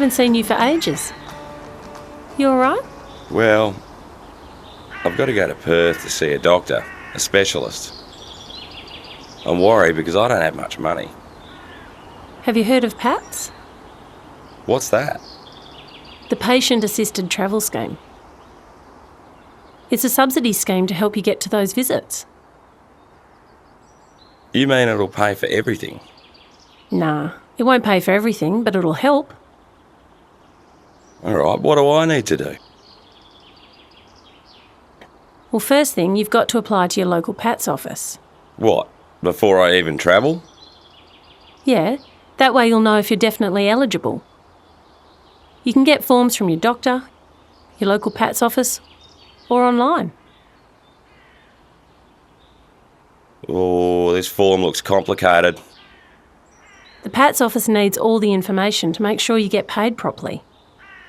Haven't seen you for ages. You all right? Well, I've got to go to Perth to see a doctor, a specialist. I'm worried because I don't have much money. Have you heard of PATS? What's that? The Patient Assisted Travel Scheme. It's a subsidy scheme to help you get to those visits. You mean it'll pay for everything? Nah, it won't pay for everything, but it'll help. All right, what do I need to do? Well, first thing, you've got to apply to your local PATS office. What, before I even travel? Yeah, that way you'll know if you're definitely eligible. You can get forms from your doctor, your local PATS office, or online. Oh, this form looks complicated. The PATS office needs all the information to make sure you get paid properly.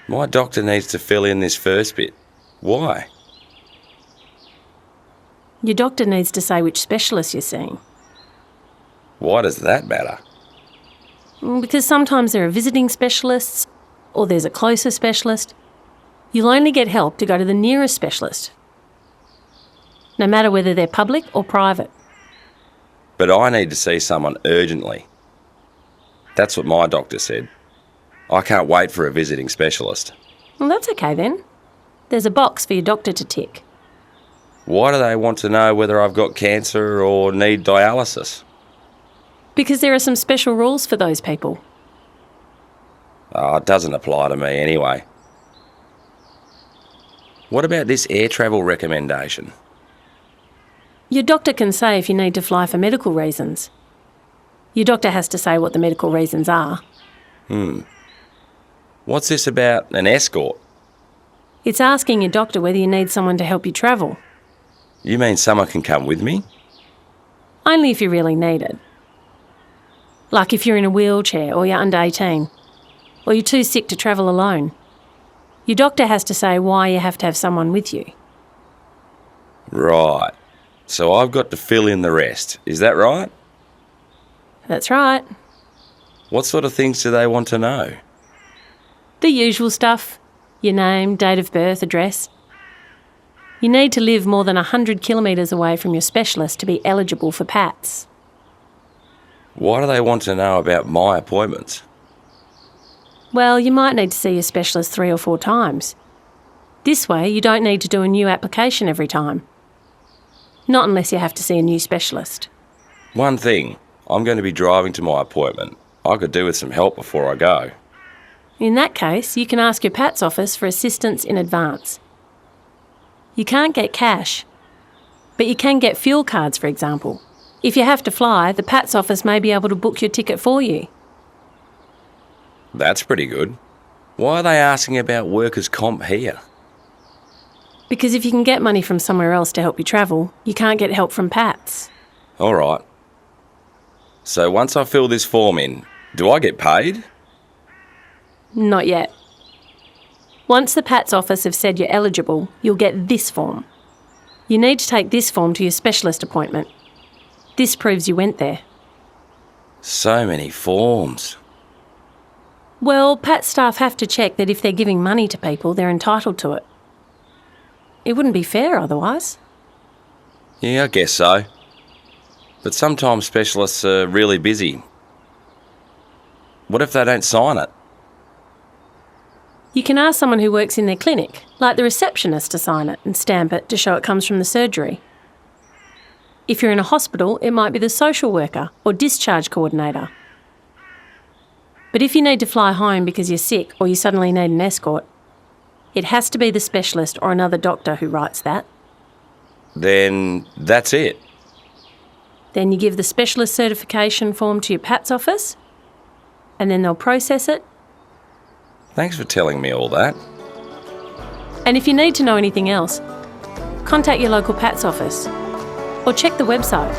My doctor needs to fill in this first bit. Why? Your doctor needs to say which specialist you're seeing. Why does that matter? Because sometimes there are visiting specialists, or there's a closer specialist. You'll only get help to go to the nearest specialist, no matter whether they're public or private. But I need to see someone urgently. That's what my doctor said. I can't wait for a visiting specialist. Well, that's okay then. There's a box for your doctor to tick. Why do they want to know whether I've got cancer or need dialysis? Because there are some special rules for those people. Oh, it doesn't apply to me anyway. What about this air travel recommendation? Your doctor can say if you need to fly for medical reasons. Your doctor has to say what the medical reasons are. What's this about an escort? It's asking your doctor whether you need someone to help you travel. You mean someone can come with me? Only if you really need it. Like if you're in a wheelchair or you're under 18, or you're too sick to travel alone. Your doctor has to say why you have to have someone with you. Right. So I've got to fill in the rest. Is that right? That's right. What sort of things do they want to know? The usual stuff. Your name, date of birth, address. You need to live more than 100 kilometres away from your specialist to be eligible for PATS. Why do they want to know about my appointments? Well, you might need to see your specialist 3 or 4 times. This way, you don't need to do a new application every time. Not unless you have to see a new specialist. One thing, I'm going to be driving to my appointment. I could do with some help before I go. In that case, you can ask your PATS office for assistance in advance. You can't get cash, but you can get fuel cards, for example. If you have to fly, the PATS office may be able to book your ticket for you. That's pretty good. Why are they asking about workers' comp here? Because if you can get money from somewhere else to help you travel, you can't get help from PATS. All right. So once I fill this form in, do I get paid? Not yet. Once the PATS office have said you're eligible, you'll get this form. You need to take this form to your specialist appointment. This proves you went there. So many forms. Well, PATS staff have to check that if they're giving money to people, they're entitled to it. It wouldn't be fair otherwise. Yeah, I guess so. But sometimes specialists are really busy. What if they don't sign it? You can ask someone who works in their clinic, like the receptionist, to sign it and stamp it to show it comes from the surgery. If you're in a hospital, it might be the social worker or discharge coordinator. But if you need to fly home because you're sick or you suddenly need an escort, it has to be the specialist or another doctor who writes that. Then that's it. Then you give the specialist certification form to your PATS office, and then they'll process it. Thanks for telling me all that. And if you need to know anything else, contact your local PATS office or check the website.